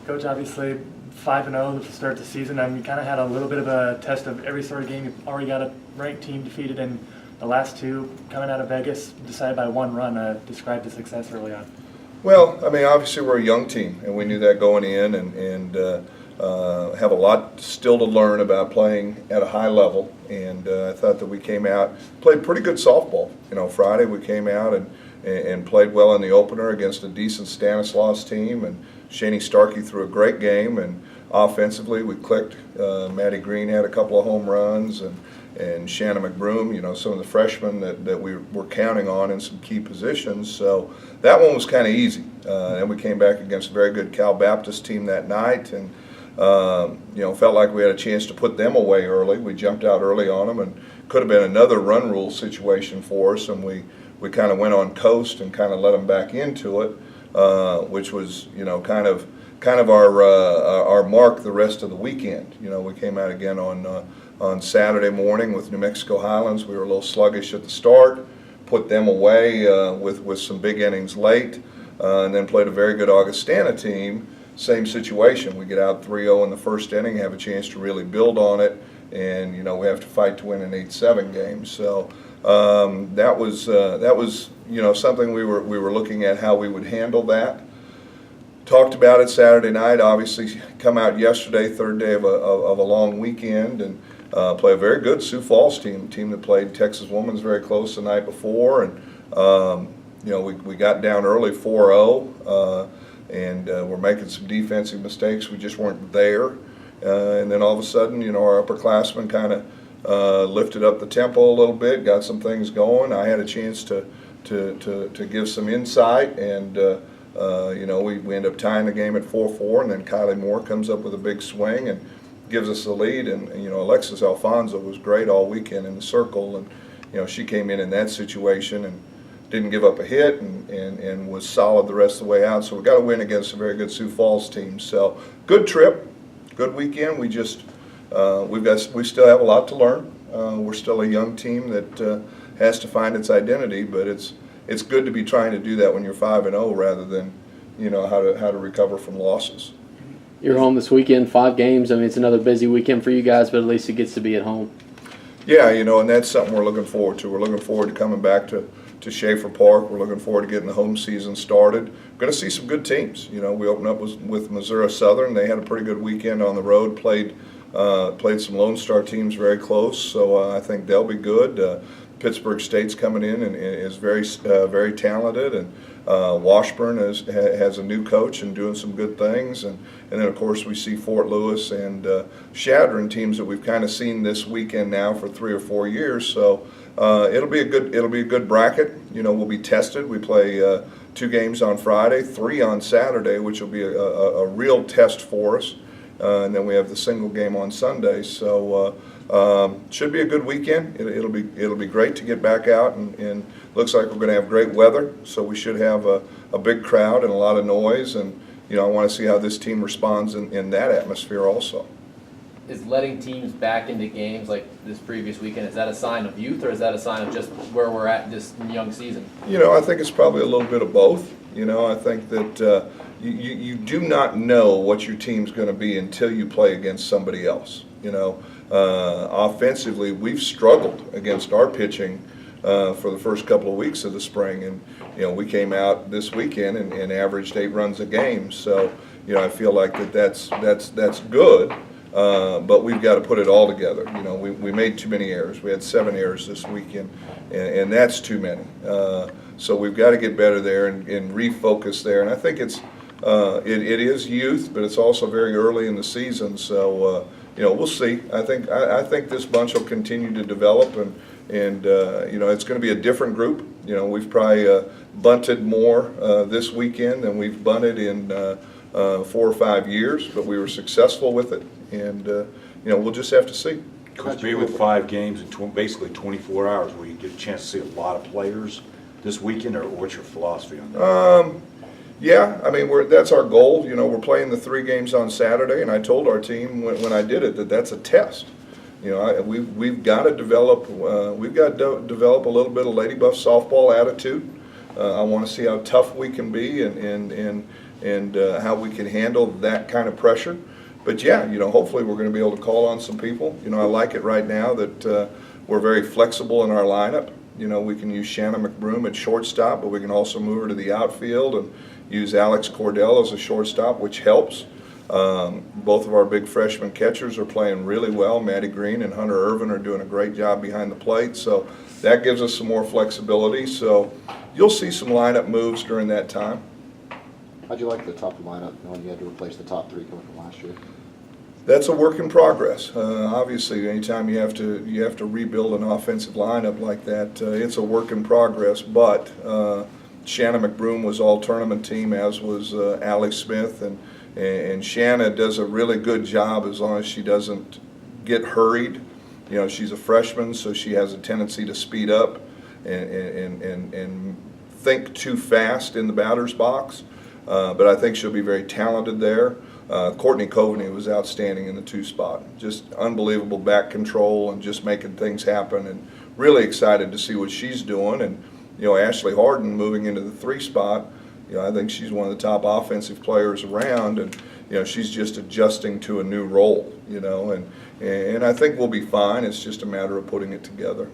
Coach, obviously 5-0 to start the season. You kind of had a little bit of a test of every sort of game. You've already got a ranked team defeated in the last two, coming out of Vegas, decided by one run. Describe the success early on. Well, I mean, obviously we're a young team, and we knew that going in, and have a lot still to learn about playing at a high level. And I thought that we came out, played pretty good softball. Friday we came out and played well in the opener against a decent Stanislaus team, and Shani Starkey threw a great game, and offensively we clicked. Maddie Green had a couple of home runs, and Shannon McBroom, some of the freshmen that we were counting on in some key positions. So that one was kind of easy. Then we came back against a very good Cal Baptist team that night, and felt like we had a chance to put them away early. We jumped out early on them, and could have been another run rule situation for us, and we kind of went on coast and kind of let them back into it, which was kind of our mark the rest of the weekend. We came out again on Saturday morning with New Mexico Highlands. We were a little sluggish at the start, put them away with some big innings late, and then played a very good Augustana team. Same situation. We get out 3-0 in the first inning, have a chance to really build on it, and we have to fight to win an 8-7 game. So that was something we were looking at how we would handle that. Talked about it Saturday night. Obviously, come out yesterday, third day of a long weekend, and play a very good Sioux Falls team that played Texas Women's very close the night before, and we got down early 4-0. And we're making some defensive mistakes. We just weren't there. And then all of a sudden, our upperclassmen kind of lifted up the tempo a little bit, got some things going. I had a chance to give some insight, and we end up tying the game at 4-4, and then Kylie Moore comes up with a big swing and gives us the lead. And Alexis Alfonso was great all weekend in the circle, and she came in that situation and didn't give up a hit, and was solid the rest of the way out. So we got to win against a very good Sioux Falls team. So good trip, good weekend. We just we still have a lot to learn. We're still a young team that has to find its identity, but it's good to be trying to do that when you're 5-0 rather than how to recover from losses. You're home this weekend, 5 games. I mean, it's another busy weekend for you guys, but at least it gets to be at home. Yeah, and that's something we're looking forward to. We're looking forward to coming back to Schaefer Park. We're looking forward to getting the home season started. We're going to see some good teams. We opened up with Missouri Southern. They had a pretty good weekend on the road, played some Lone Star teams very close, so I think they'll be good. Pittsburgh State's coming in and is very talented, and Washburn has a new coach and doing some good things, and then of course we see Fort Lewis and Shadron, teams that we've kind of seen this weekend now for 3 or 4 years. So it'll be a good bracket. We'll be tested. We play 2 games on Friday, 3 on Saturday, which will be a real test for us, and then we have the single game on Sunday. So should be a good weekend. It'll be great to get back out, and looks like we're going to have great weather, so we should have a big crowd and a lot of noise, and I want to see how this team responds in that atmosphere also. Is letting teams back into games like this previous weekend, is that a sign of youth, or is that a sign of just where we're at this young season? I think it's probably a little bit of both. I think that you do not know what your team's going to be until you play against somebody else. Offensively, we've struggled against our pitching for the first couple of weeks of the spring, and we came out this weekend and averaged 8 runs a game. So I feel like that's good. But we've got to put it all together. We made too many errors. We had 7 errors this weekend, and that's too many. So we've got to get better there and refocus there. And I think it is youth, but it's also very early in the season. So we'll see. I think this bunch will continue to develop, and it's going to be a different group. We've probably bunted more this weekend than we've bunted in 4 or 5 years, but we were successful with it, and we'll just have to see. Could be with 5 games in basically 24 hours, where you get a chance to see a lot of players this weekend, or what's your philosophy on that? Yeah, I mean that's our goal. We're playing the 3 games on Saturday, and I told our team when I did it that's a test. We've got to develop develop a little bit of Lady Buff softball attitude. I want to see how tough we can be, and and how we can handle that kind of pressure. But yeah, hopefully we're going to be able to call on some people. I like it right now that we're very flexible in our lineup. We can use Shanna McBroom at shortstop, but we can also move her to the outfield and use Alex Cordell as a shortstop, which helps. Both of our big freshman catchers are playing really well. Maddie Green and Hunter Irvin are doing a great job behind the plate, so that gives us some more flexibility. So you'll see some lineup moves during that time. How'd you like the top lineup knowing you had to replace the top three coming from last year? That's a work in progress. Obviously, anytime you have to rebuild an offensive lineup like that, it's a work in progress. But Shanna McBroom was all tournament team, as was Allie Smith, and Shanna does a really good job as long as she doesn't get hurried. She's a freshman, so she has a tendency to speed up and think too fast in the batter's box. But I think she'll be very talented there. Courtney Coveney was outstanding in the 2 spot. Just unbelievable back control and just making things happen, and really excited to see what she's doing. And Ashley Harden moving into the 3 spot, I think she's one of the top offensive players around, and she's just adjusting to a new role, and I think we'll be fine. It's just a matter of putting it together.